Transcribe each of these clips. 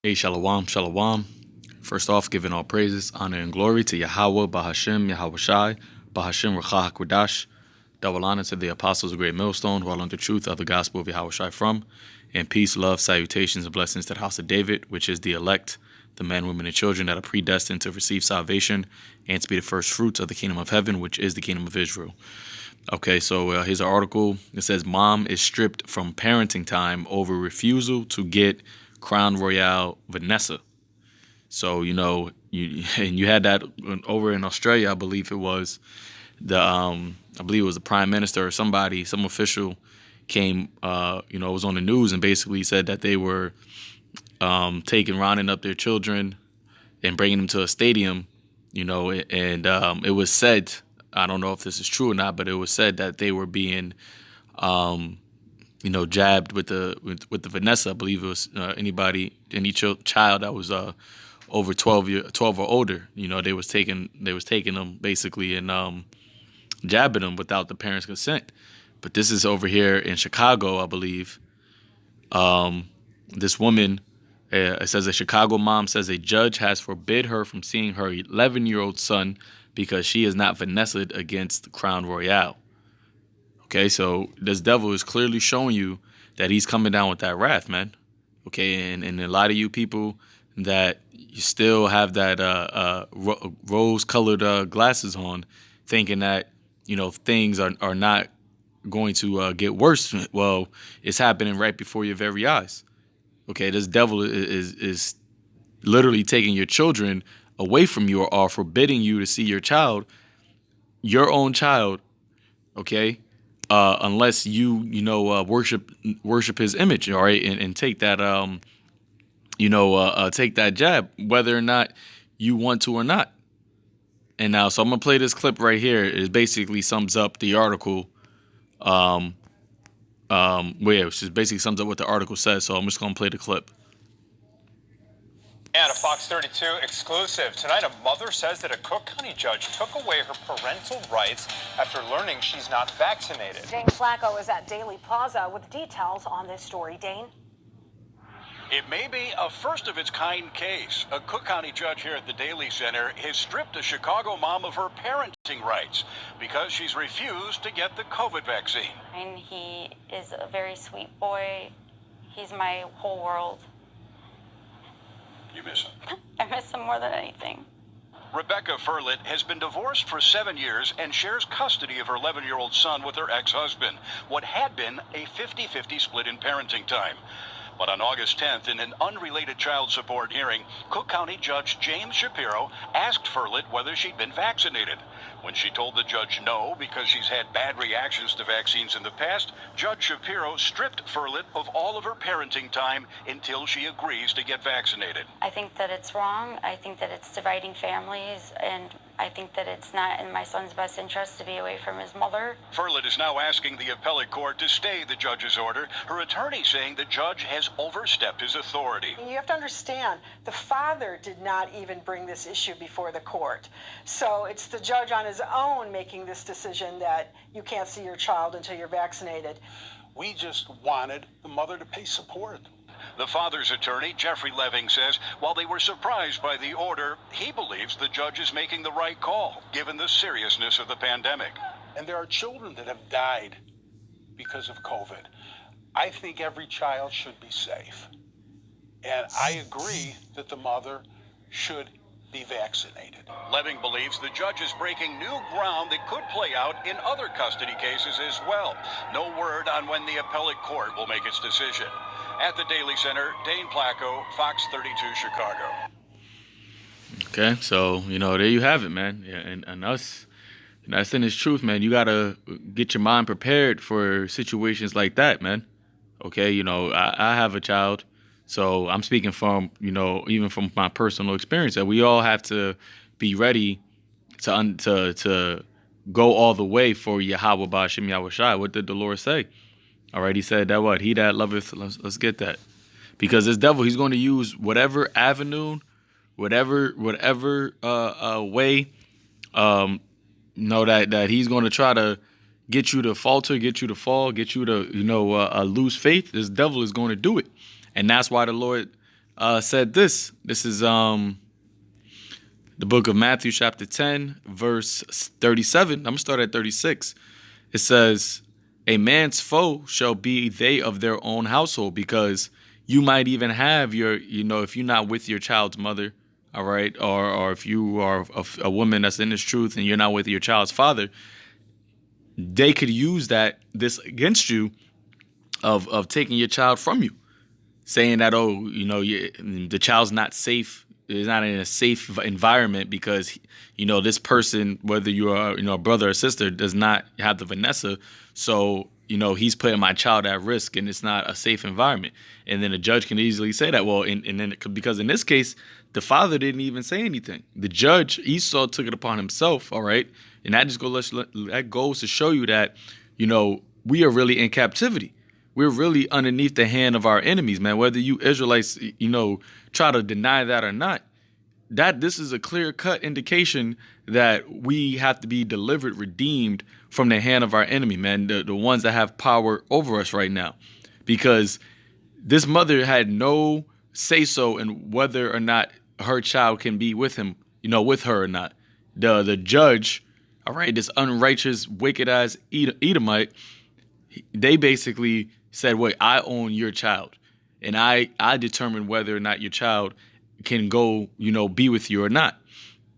Hey, Shalom, Shalom. First off, giving all praises, honor, and glory to Yahweh, Bahashem, Yahweh Shai, Bahashem, Rachah HaKodash. Double honor to the apostles of Great Millstone who are learned the truth of the gospel of Yahweh Shai from. And peace, love, salutations, and blessings to the house of David, which is the elect, the men, women, and children that are predestined to receive salvation and to be the first fruits of the kingdom of heaven, which is the kingdom of Israel. Okay, so here's an article. It says, Mom is stripped from parenting time over refusal to get Crown Royale Vanessa. So, you had that over in Australia, I believe it was. I believe it was the prime minister or somebody, some official came, it was on the news and basically said that they were rounding up their children and bringing them to a stadium, and it was said, I don't know if this is true or not, but it was said that they were being, jabbed with the Vanessa. I believe it was any child that was over 12 or older. They was taking them basically and jabbing them without the parents' consent. But this is over here in Chicago, I believe. This woman, it says a Chicago mom says a judge has forbid her from seeing her 11-year-old son because she is not Vanessa'd against Crown Royale. Okay, so this devil is clearly showing you that he's coming down with that wrath, man. Okay, and a lot of you people that you still have that rose-colored glasses on, thinking that, things are not going to get worse. Well, it's happening right before your very eyes. Okay, this devil is literally taking your children away from you or forbidding you to see your child, your own child, okay, unless you worship his image, all right, and take that take that jab, whether or not you want to or not. And now, so I'm gonna play this clip right here. It basically sums up the article. Which just basically sums up what the article says. So I'm just gonna play the clip. And a Fox 32 exclusive. Tonight, a mother says that a Cook County judge took away her parental rights after learning she's not vaccinated. Dane Flacco is at Daily Plaza with details on this story. Dane? It may be a first-of-its-kind case. A Cook County judge here at the Daily Center has stripped a Chicago mom of her parenting rights because she's refused to get the COVID vaccine. And he is a very sweet boy. He's my whole world. You miss him? I miss him more than anything. Rebecca Furlet has been divorced for 7 years and shares custody of her 11-year-old son with her ex-husband. What had been a 50-50 split in parenting time. But on August 10th, in an unrelated child support hearing, Cook County Judge James Shapiro asked Furlet whether she'd been vaccinated. When she told the judge no because she's had bad reactions to vaccines in the past, Judge Shapiro stripped Furlet of all of her parenting time until she agrees to get vaccinated. I think that it's wrong. I think that it's dividing families, and I think that it's not in my son's best interest to be away from his mother. Furlet is now asking the appellate court to stay the judge's order, her attorney saying the judge has overstepped his authority. You have to understand, the father did not even bring this issue before the court. So it's the judge on his own making this decision that you can't see your child until you're vaccinated. We just wanted the mother to pay support. The father's attorney, Jeffrey Leving, says while they were surprised by the order, he believes the judge is making the right call, given the seriousness of the pandemic. And there are children that have died because of COVID. I think every child should be safe. And I agree that the mother should be vaccinated. Leving believes the judge is breaking new ground that could play out in other custody cases as well. No word on when the appellate court will make its decision. At the Daily Center, Dane Flacco, Fox 32, Chicago. Okay, so, there you have it, man. Yeah, and us, that's in its truth, man. You got to get your mind prepared for situations like that, man. Okay, I have a child, so I'm speaking from, even from my personal experience, that we all have to be ready to go all the way for Yahweh Ba'ashem Yahweh Shai. What did the Lord say? All right, he said that what? He that loveth, let's get that. Because this devil, he's going to use whatever avenue, whatever way, that he's going to try to get you to falter, get you to fall, get you to, lose faith. This devil is going to do it. And that's why the Lord said this. This is the book of Matthew, chapter 10, verse 37. I'm going to start at 36. It says, a man's foe shall be they of their own household, because you might even have your, if you're not with your child's mother, all right, or if you are a woman that's in this truth and you're not with your child's father, they could use this against you of taking your child from you, saying that, the child's not safe, is not in a safe environment because, this person, whether you are, a brother or sister, does not have the Vanessa. So, he's putting my child at risk and it's not a safe environment. And then the judge can easily say that. Well, because in this case, the father didn't even say anything. The judge, Esau, took it upon himself. All right. And that goes to show you that, we are really in captivity. We're really underneath the hand of our enemies, man. Whether you Israelites, try to deny that or not, this is a clear-cut indication that we have to be delivered, redeemed from the hand of our enemy, man, the ones that have power over us right now. Because this mother had no say-so in whether or not her child can be with him, with her or not. The judge, all right, this unrighteous, wicked-ass Edomite, they basically said, wait, I own your child, and I determine whether or not your child can go, be with you or not.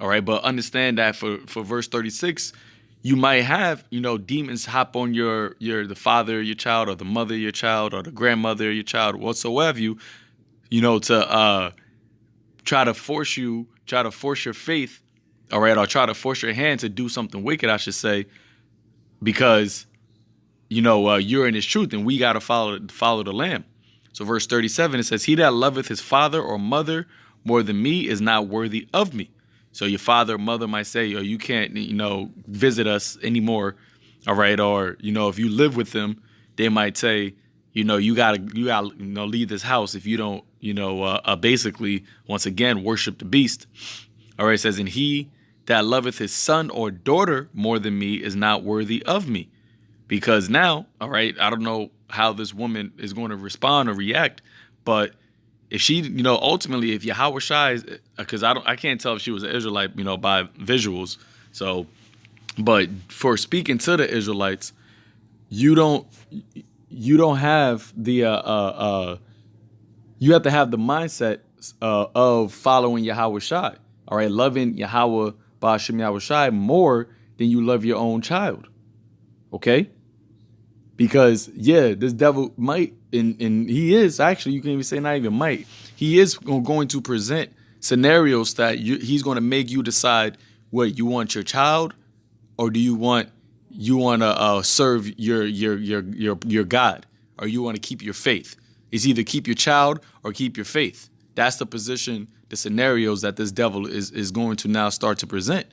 All right. But understand that for verse 36, you might have, demons hop on the father of your child, or the mother of your child, or the grandmother of your child, whatsoever to try to force your faith. All right. Or try to force your hand to do something wicked, I should say, because, you're in his truth and we got to follow the Lamb. So verse 37, it says, he that loveth his father or mother more than me is not worthy of me. So your father or mother might say, you can't, visit us anymore. All right. Or, if you live with them, they might say, you gotta leave this house if you don't, basically, once again, worship the beast. All right. It says, and he that loveth his son or daughter more than me is not worthy of me. Because now, all right, I don't know how this woman is going to respond or react, but if she, ultimately, if Yahweh Shai, because I can't tell if she was an Israelite, by visuals. So, but for speaking to the Israelites, you don't have the you have to have the mindset of following Yahweh Shai. All right, loving Yahweh Ba'ashem Yahweh Shai more than you love your own child. Okay. Because, this devil might, and he is actually, you can even say not even might, he is going to present scenarios that he's going to make you decide what you want your child, or do you want to serve your God, or you want to keep your faith. It's either keep your child or keep your faith. That's the position, the scenarios that this devil is going to now start to present.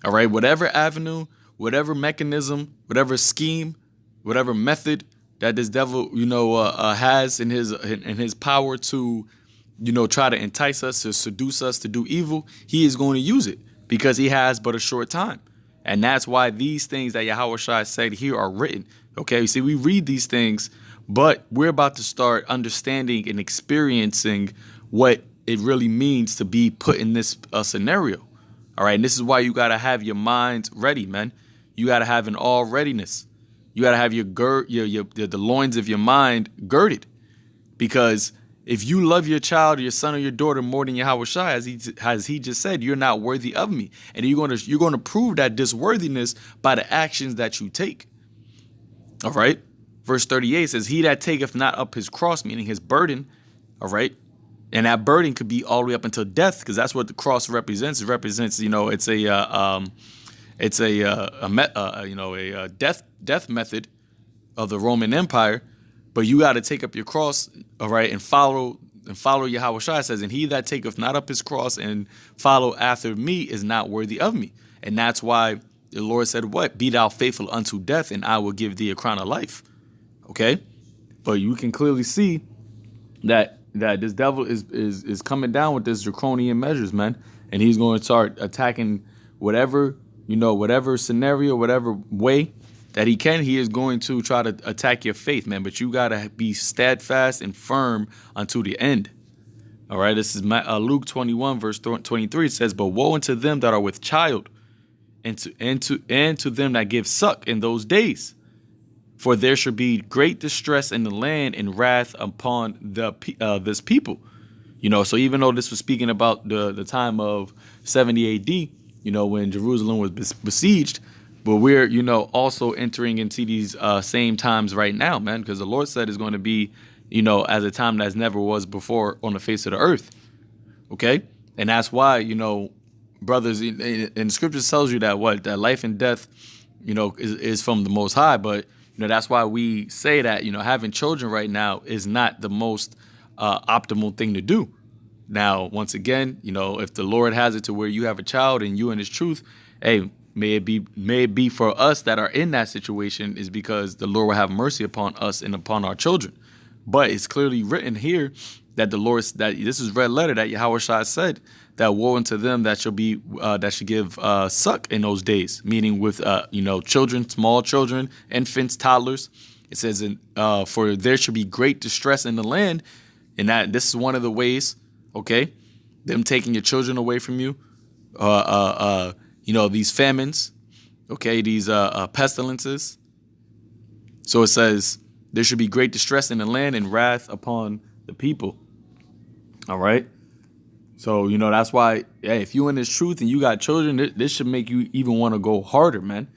All right, whatever avenue, whatever mechanism, whatever scheme, whatever method that this devil, has in his power to, try to entice us, to seduce us, to do evil, he is going to use it because he has but a short time. And that's why these things that Yahweh Shai said here are written. Okay, you see, we read these things, but we're about to start understanding and experiencing what it really means to be put in this scenario. All right, and this is why you got to have your mind ready, man. You got to have an all readiness. You got to have the loins of your mind girded, because if you love your child or your son or your daughter more than Yahweh Shai, as he just said, you're not worthy of me. And you're going to prove that disworthiness by the actions that you take. All right. Verse 38 says, he that taketh not up his cross, meaning his burden. All right. And that burden could be all the way up until death, because that's what the cross represents. It represents, it's a death method of the Roman Empire. But you got to take up your cross, all right, and follow Yahweh Shai says, and he that taketh not up his cross and follow after me is not worthy of me. And that's why the Lord said, what? Be thou faithful unto death, and I will give thee a crown of life. Okay? But you can clearly see that this devil is coming down with this draconian measures, man. And he's going to start attacking whatever scenario, whatever way that he can. He is going to try to attack your faith, man. But you got to be steadfast and firm unto the end. All right, this is Luke 21, verse 23. It says, "But woe unto them that are with child, and to them that give suck in those days. For there shall be great distress in the land and wrath upon this people." So even though this was speaking about the time of 70 AD, when Jerusalem was besieged, but we're, also entering into these same times right now, man, because the Lord said it's going to be, as a time that never was before on the face of the earth. Okay. And that's why, brothers, in the scriptures tells you that that life and death, is from the Most High. But, that's why we say that, having children right now is not the most optimal thing to do. Now, once again, if the Lord has it to where you have a child and you in his truth, hey, may it be for us that are in that situation, is because the Lord will have mercy upon us and upon our children. But it's clearly written here that that this is red letter that Yahawashi said that woe unto them that shall give suck in those days, meaning with children, small children, infants, toddlers. It says, for there shall be great distress in the land, and that this is one of the ways. Okay, them taking your children away from you, these famines, okay, these pestilences. So it says there should be great distress in the land and wrath upon the people. All right. So, that's why, hey, if you in this truth and you got children, this should make you even want to go harder, man.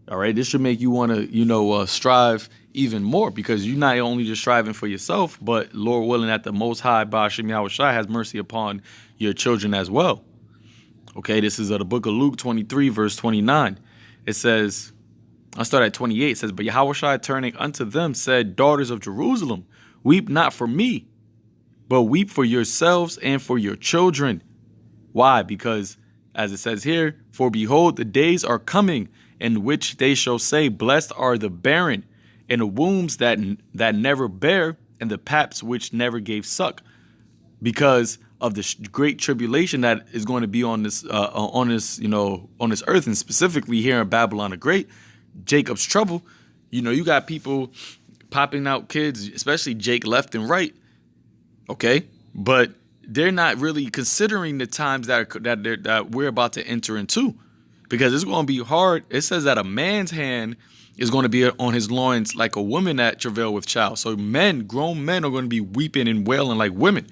All right. This should make you want to, strive even more, because you're not only just striving for yourself, but Lord willing that the Most High, Ba'ashem Yahawashi, has mercy upon your children as well. Okay, this is the book of Luke 23, verse 29. It says, I'll start at 28. It says, "But Yahawashi turning unto them said, Daughters of Jerusalem, weep not for me, but weep for yourselves and for your children." Why? Because, as it says here, "For behold, the days are coming, in which they shall say, Blessed are the barren, and the wombs that never bear, and the paps which never gave suck," because of the great tribulation that is going to be on this earth, and specifically here in Babylon the Great, Jacob's trouble. You got people popping out kids, especially Jake, left and right. Okay, but they're not really considering the times that we're about to enter into, because it's going to be hard. It says that a man's hand is going to be on his loins like a woman that travail with child. So grown men are going to be weeping and wailing like women.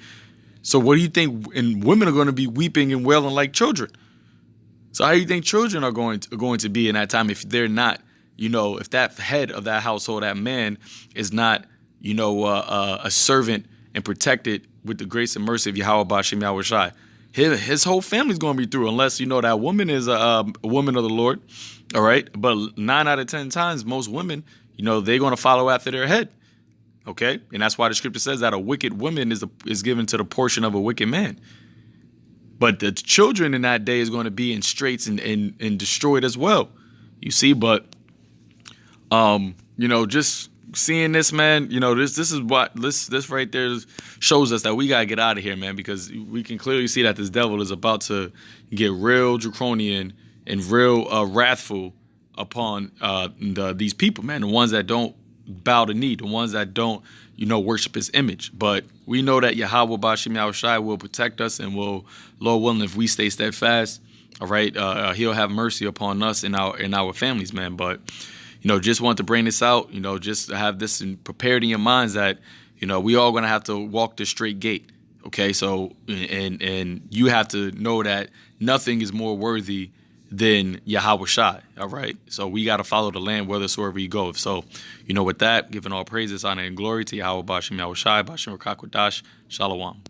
So what do you think? And women are going to be weeping and wailing like children. So how do you think children are going to be in that time if they're not, if that head of that household, that man, is not, a servant and protected with the grace and mercy of Yahweh Ba'ashem Yahawashi? His whole family's going to be through, unless that woman is a woman of the Lord. All right. But 9 out of 10 times, most women, they're going to follow after their head. Okay. And that's why the scripture says that a wicked woman is given to the portion of a wicked man. But the children in that day is going to be in straits and destroyed as well. You see, but, just seeing this, man, this is what this right there shows us that we got to get out of here, man, because we can clearly see that this devil is about to get real draconian and real wrathful upon these people, man, the ones that don't bow the knee, the ones that don't, worship his image. But we know that Yahweh Ba'ashem Yahawashi will protect us, and will, Lord willing, if we stay steadfast, all right, he'll have mercy upon us and our families, man. But just want to bring this out, just to have this prepared in your minds that, we all going to have to walk the straight gate. Okay. So, and you have to know that nothing is more worthy than Yahawashi. All right. So we got to follow the land whithersoever you go. So, with that, giving all praises, honor, and glory to Yahweh Ba'ashem Yahawashi, Ba'ashem Rakak Wadash, Shalom.